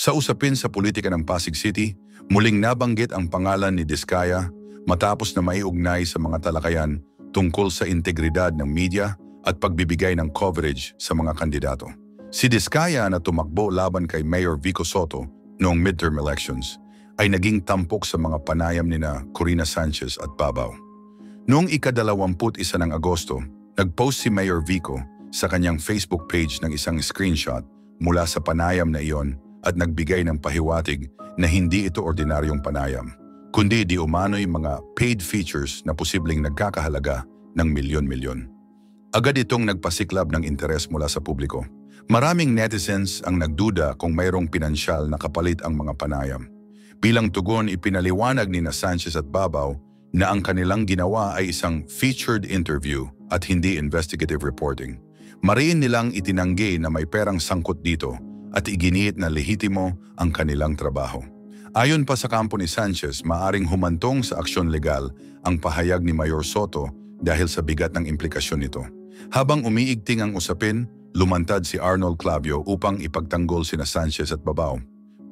Sa usapin sa politika ng Pasig City, muling nabanggit ang pangalan ni Diskaya matapos na maiugnay sa mga talakayan tungkol sa integridad ng media at pagbibigay ng coverage sa mga kandidato. Si Diskaya na tumakbo laban kay Mayor Vico Soto noong midterm elections ay naging tampok sa mga panayam nina Corina Sanchez at Babaw. Noong ika-21 ng Agosto, nag-post si Mayor Vico sa kanyang Facebook page ng isang screenshot mula sa panayam na iyon at nagbigay ng pahiwatig na hindi ito ordinaryong panayam, kundi di umano'y mga paid features na posibleng nagkakahalaga ng milyon-milyon. Agad itong nagpasiklab ng interes mula sa publiko. Maraming netizens ang nagduda kung mayroong pinansyal na kapalit ang mga panayam. Bilang tugon, ipinaliwanag ni Sanchez at Babaw na ang kanilang ginawa ay isang featured interview at hindi investigative reporting. Mariin nilang itinanggi na may perang sangkot dito at iginiit na lehitimo ang kanilang trabaho. Ayon pa sa kampo ni Sanchez, maaring humantong sa aksyon legal ang pahayag ni Mayor Soto dahil sa bigat ng implikasyon nito. Habang umiigting ang usapin, lumantad si Arnold Clavio upang ipagtanggol sina Sanchez at Babaw.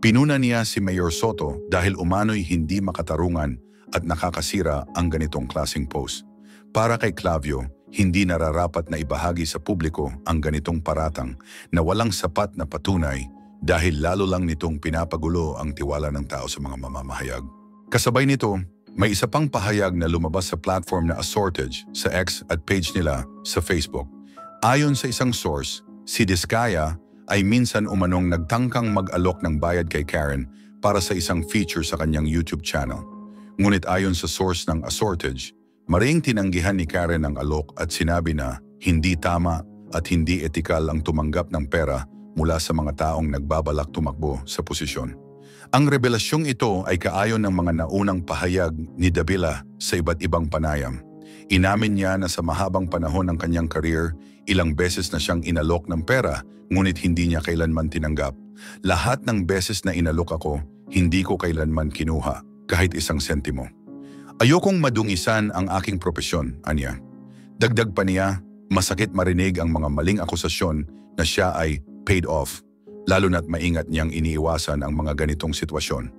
Pinuna niya si Mayor Soto dahil umano'y hindi makatarungan at nakakasira ang ganitong klaseng post. Para kay Clavio, hindi nararapat na ibahagi sa publiko ang ganitong paratang na walang sapat na patunay dahil lalo lang nitong pinapagulo ang tiwala ng tao sa mga mamamahayag. Kasabay nito, may isa pang pahayag na lumabas sa platform na Assortage sa X at page nila sa Facebook. Ayon sa isang source, si Diskaya ay minsan umanong nagtangkang mag-alok ng bayad kay Karen para sa isang feature sa kanyang YouTube channel. Ngunit ayon sa source ng Assortage, mariing tinanggihan ni Karen ang alok at sinabi na hindi tama at hindi etikal ang tumanggap ng pera mula sa mga taong nagbabalak tumakbo sa posisyon. Ang revelasyong ito ay kaayon ng mga naunang pahayag ni Davila sa iba't ibang panayam. Inamin niya na sa mahabang panahon ng kanyang career, ilang beses na siyang inalok ng pera ngunit hindi niya kailanman tinanggap. Lahat ng beses na inalok ako, hindi ko kailanman kinuha, kahit isang sentimo. Ayokong madungisan ang aking propesyon, anya. Dagdag pa niya, masakit marinig ang mga maling akusasyon na siya ay paid off, lalo na't maingat niyang iniiwasan ang mga ganitong sitwasyon.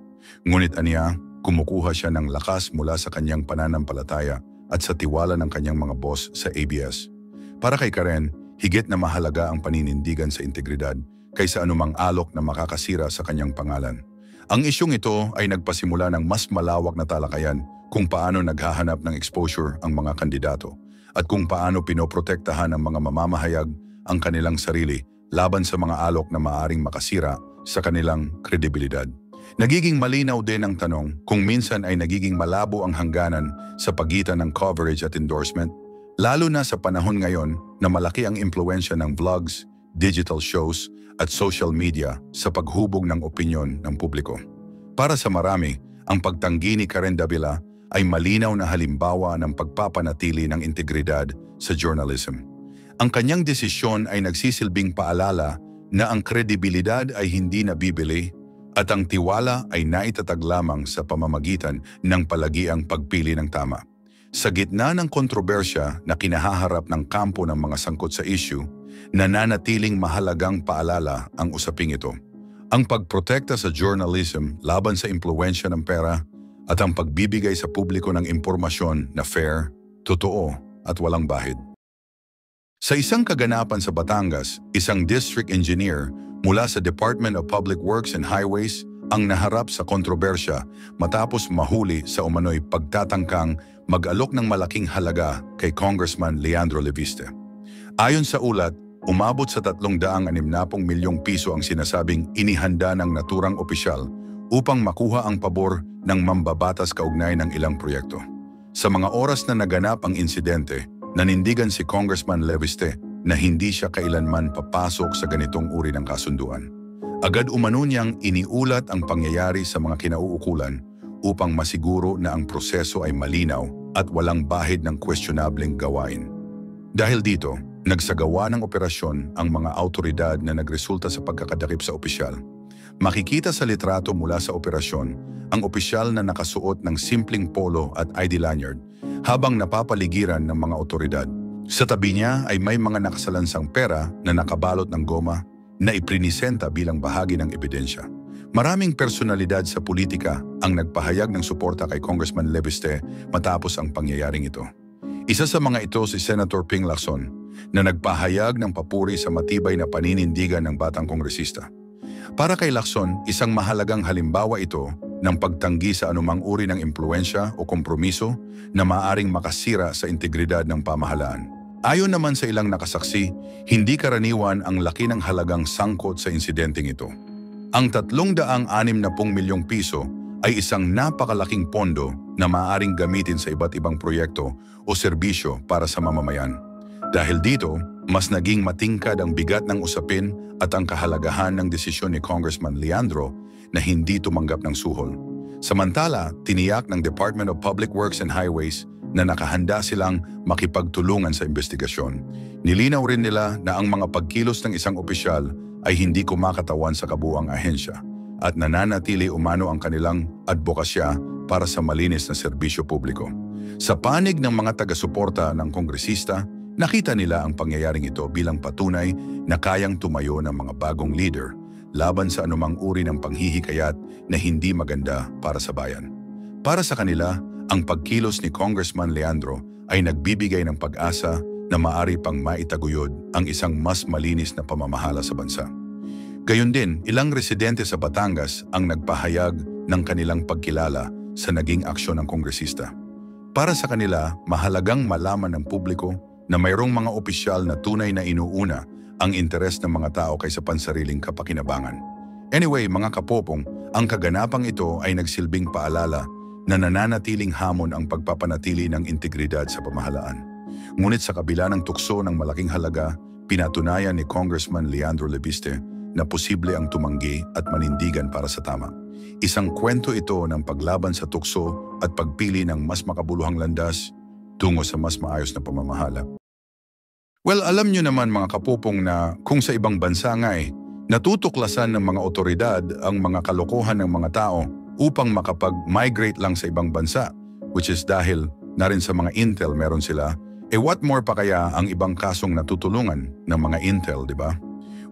Ngunit anya, kumukuha siya ng lakas mula sa kanyang pananampalataya at sa tiwala ng kanyang mga boss sa ABS. Para kay Karen, higit na mahalaga ang paninindigan sa integridad kaysa anumang alok na makakasira sa kanyang pangalan. Ang isyong ito ay nagpasimula ng mas malawak na talakayan kung paano naghahanap ng exposure ang mga kandidato at kung paano pinoprotektahan ng mga mamamahayag ang kanilang sarili laban sa mga alok na maaaring makasira sa kanilang kredibilidad. Nagiging malinaw din ang tanong kung minsan ay nagiging malabo ang hangganan sa pagitan ng coverage at endorsement, lalo na sa panahon ngayon na malaki ang impluwensya ng vlogs, digital shows at social media sa paghubog ng opinyon ng publiko. Para sa marami, ang pagtanggi ni Karen Davila ay malinaw na halimbawa ng pagpapanatili ng integridad sa journalism. Ang kanyang desisyon ay nagsisilbing paalala na ang kredibilidad ay hindi nabibili at ang tiwala ay naitatag lamang sa pamamagitan ng palagiang pagpili ng tama. Sa gitna ng kontrobersya na kinahaharap ng kampo ng mga sangkot sa issue, nananatiling mahalagang paalala ang usaping ito. Ang pagprotekta sa journalism laban sa impluwensya ng pera at ang pagbibigay sa publiko ng impormasyon na fair, totoo at walang bahid. Sa isang kaganapan sa Batangas, isang district engineer mula sa Department of Public Works and Highways ang naharap sa kontrobersya matapos mahuli sa umano'y pagtatangkang mag-alok ng malaking halaga kay Congressman Leandro Leviste. Ayon sa ulat, umabot sa 360 milyong piso ang sinasabing inihanda ng naturang opisyal upang makuha ang pabor ng mambabatas kaugnay ng ilang proyekto. Sa mga oras na naganap ang insidente, nanindigan si Congressman Leviste na hindi siya kailanman papasok sa ganitong uri ng kasunduan. Agad umano niyang iniulat ang pangyayari sa mga kinauukulan upang masiguro na ang proseso ay malinaw at walang bahid ng questionableng gawain. Dahil dito, nagsagawa ng operasyon ang mga autoridad na nagresulta sa pagkakadakip sa opisyal. Makikita sa litrato mula sa operasyon ang opisyal na nakasuot ng simpleng polo at ID lanyard habang napapaligiran ng mga otoridad. Sa tabi niya ay may mga nakasalansang pera na nakabalot ng goma na iprinisenta bilang bahagi ng ebidensya. Maraming personalidad sa politika ang nagpahayag ng suporta kay Congressman Leviste matapos ang pangyayaring ito. Isa sa mga ito si Senator Ping Lacson na nagpahayag ng papuri sa matibay na paninindigan ng batang kongresista. Para kay Lacson, isang mahalagang halimbawa ito ng pagtanggi sa anumang uri ng impluensya o kompromiso na maaaring makasira sa integridad ng pamahalaan. Ayon naman sa ilang nakasaksi, hindi karaniwan ang laki ng halagang sangkot sa insidenteng ito. Ang 360 milyong piso ay isang napakalaking pondo na maaaring gamitin sa iba't ibang proyekto o serbisyo para sa mamamayan. Dahil dito, mas naging matingkad ang bigat ng usapin at ang kahalagahan ng desisyon ni Congressman Leandro na hindi tumanggap ng suhol. Samantala, tiniyak ng Department of Public Works and Highways na nakahanda silang makipagtulungan sa investigasyon. Nilinaw rin nila na ang mga pagkilos ng isang opisyal ay hindi kumakatawan sa kabuuang ahensya at nananatili umano ang kanilang advokasya para sa malinis na serbisyo publiko. Sa panig ng mga taga-suporta ng kongresista, nakita nila ang pangyayaring ito bilang patunay na kayang tumayo ng mga bagong leader laban sa anumang uri ng panghihikayat na hindi maganda para sa bayan. Para sa kanila, ang pagkilos ni Congressman Leandro ay nagbibigay ng pag-asa na maaari pang maitaguyod ang isang mas malinis na pamamahala sa bansa. Gayon din, ilang residente sa Batangas ang nagpahayag ng kanilang pagkilala sa naging aksyon ng kongresista. Para sa kanila, mahalagang malaman ng publiko na mayroong mga opisyal na tunay na inuuna ang interes ng mga tao kaysa pansariling kapakinabangan. Anyway, mga kapopong, ang kaganapang ito ay nagsilbing paalala na nananatiling hamon ang pagpapanatili ng integridad sa pamahalaan. Ngunit sa kabila ng tukso ng malaking halaga, pinatunayan ni Congressman Leandro Leviste na posible ang tumanggi at manindigan para sa tama. Isang kwento ito ng paglaban sa tukso at pagpili ng mas makabuluhang landas tungo sa mas maayos na pamamahala. Well, alam nyo naman mga kapupong na kung sa ibang bansa nga natutuklasan ng mga otoridad ang mga kalokohan ng mga tao upang makapag-migrate lang sa ibang bansa, which is dahil na rin sa mga intel meron sila, what more pa kaya ang ibang kasong natutulungan ng mga intel, di ba?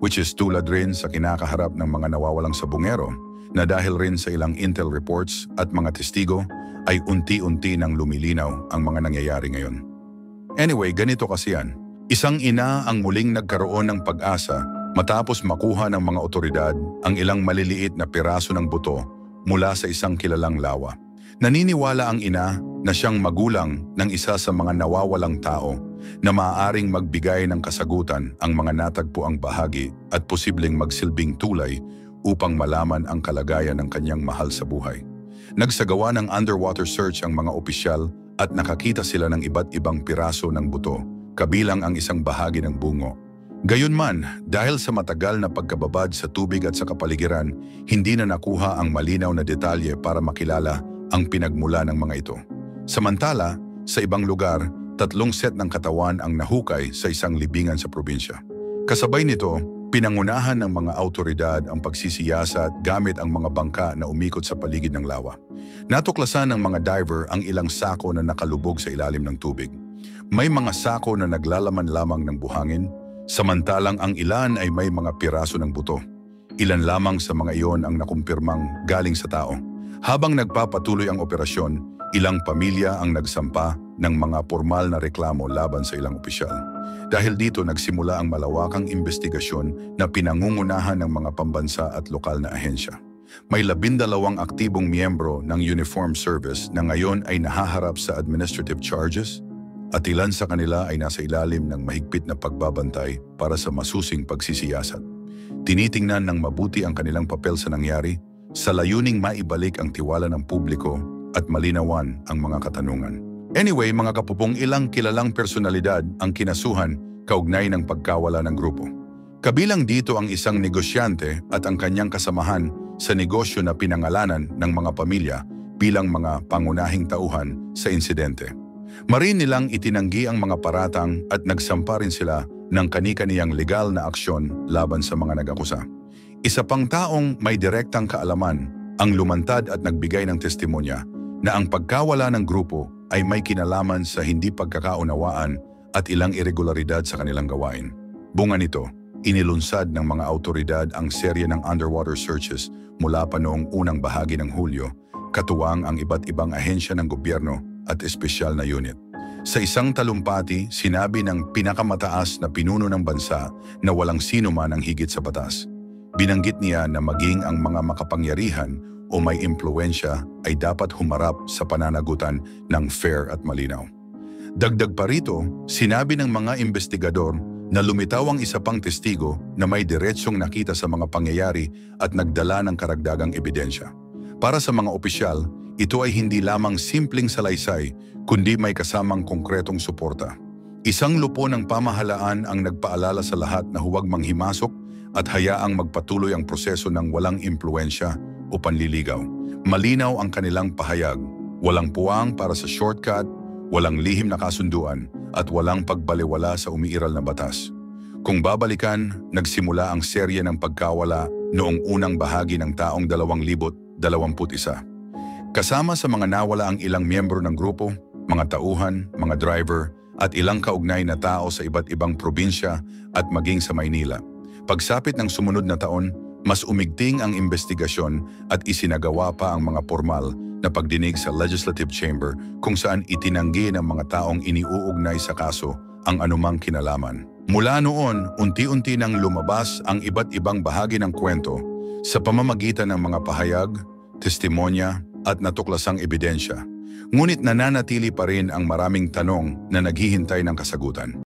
Which is tulad rin sa kinakaharap ng mga nawawalang sabungero na dahil rin sa ilang intel reports at mga testigo ay unti-unti nang lumilinaw ang mga nangyayari ngayon. Anyway, ganito kasi yan. Isang ina ang muling nagkaroon ng pag-asa matapos makuha ng mga otoridad ang ilang maliliit na piraso ng buto mula sa isang kilalang lawa. Naniniwala ang ina na siyang magulang ng isa sa mga nawawalang tao na maaaring magbigay ng kasagutan ang mga natagpuang bahagi at posibleng magsilbing tulay upang malaman ang kalagayan ng kanyang mahal sa buhay. Nagsagawa ng underwater search ang mga opisyal at nakakita sila ng iba't ibang piraso ng buto, kabilang ang isang bahagi ng bungo. Gayunman, dahil sa matagal na pagkababad sa tubig at sa kapaligiran, hindi na nakuha ang malinaw na detalye para makilala ang pinagmula ng mga ito. Samantala, sa ibang lugar, 3 set ng katawan ang nahukay sa isang libingan sa probinsya. Kasabay nito, pinangunahan ng mga autoridad ang pagsisiyasat gamit ang mga bangka na umikot sa paligid ng lawa. Natuklasan ng mga diver ang ilang sako na nakalubog sa ilalim ng tubig. May mga sako na naglalaman lamang ng buhangin, samantalang ang ilan ay may mga piraso ng buto. Ilan lamang sa mga iyon ang nakumpirmang galing sa tao. Habang nagpapatuloy ang operasyon, ilang pamilya ang nagsampa ng mga formal na reklamo laban sa ilang opisyal. Dahil dito nagsimula ang malawakang investigasyon na pinangungunahan ng mga pambansa at lokal na ahensya. May 12 aktibong miyembro ng Uniform Service na ngayon ay nahaharap sa administrative charges at ilan sa kanila ay nasa ilalim ng mahigpit na pagbabantay para sa masusing pagsisiyasat. Tinitingnan ng mabuti ang kanilang papel sa nangyari sa layuning maibalik ang tiwala ng publiko at malinawan ang mga katanungan. Anyway, mga kapupong, ilang kilalang personalidad ang kinasuhan kaugnay ng pagkawala ng grupo. Kabilang dito ang isang negosyante at ang kanyang kasamahan sa negosyo na pinangalanan ng mga pamilya bilang mga pangunahing tauhan sa insidente. Marin nilang itinanggi ang mga paratang at nagsampa rin sila ng kani-kaniyang legal na aksyon laban sa mga nag-akusa. Isa pang taong may direktang kaalaman ang lumantad at nagbigay ng testimonya na ang pagkawala ng grupo ay may kinalaman sa hindi pagkakaunawaan at ilang irregularidad sa kanilang gawain. Bunga nito, inilunsad ng mga autoridad ang serye ng underwater searches mula pa noong unang bahagi ng Hulyo, katuwang ang iba't ibang ahensya ng gobyerno at espesyal na unit. Sa isang talumpati, sinabi ng pinakamataas na pinuno ng bansa na walang sino man ang higit sa batas. Binanggit niya na maging ang mga makapangyarihan o may impluwensya ay dapat humarap sa pananagutan ng fair at malinaw. Dagdag pa rito, sinabi ng mga investigador na lumitaw ang isa pang testigo na may diretsyong nakita sa mga pangyayari at nagdala ng karagdagang ebidensya. Para sa mga opisyal, ito ay hindi lamang simpleng salaysay, kundi may kasamang konkretong suporta. Isang lupo ng pamahalaan ang nagpaalala sa lahat na huwag manghimasok at hayaang magpatuloy ang proseso ng walang impluwensya o panliligaw. Malinaw ang kanilang pahayag, walang puwang para sa shortcut, walang lihim na kasunduan, at walang pagbaliwala sa umiiral na batas. Kung babalikan, nagsimula ang serye ng pagkawala noong unang bahagi ng taong 2021. Kasama sa mga nawala ang ilang miyembro ng grupo, mga tauhan, mga driver, at ilang kaugnay na tao sa iba't ibang probinsya at maging sa Maynila. Pagsapit ng sumunod na taon, mas umigting ang investigasyon at isinagawa pa ang mga formal na pagdinig sa Legislative Chamber kung saan itinanggi ng mga taong iniuugnay sa kaso ang anumang kinalaman. Mula noon, unti-unti nang lumabas ang iba't ibang bahagi ng kwento sa pamamagitan ng mga pahayag, testimonya at natuklasang ebidensya. Ngunit nananatili pa rin ang maraming tanong na naghihintay ng kasagutan.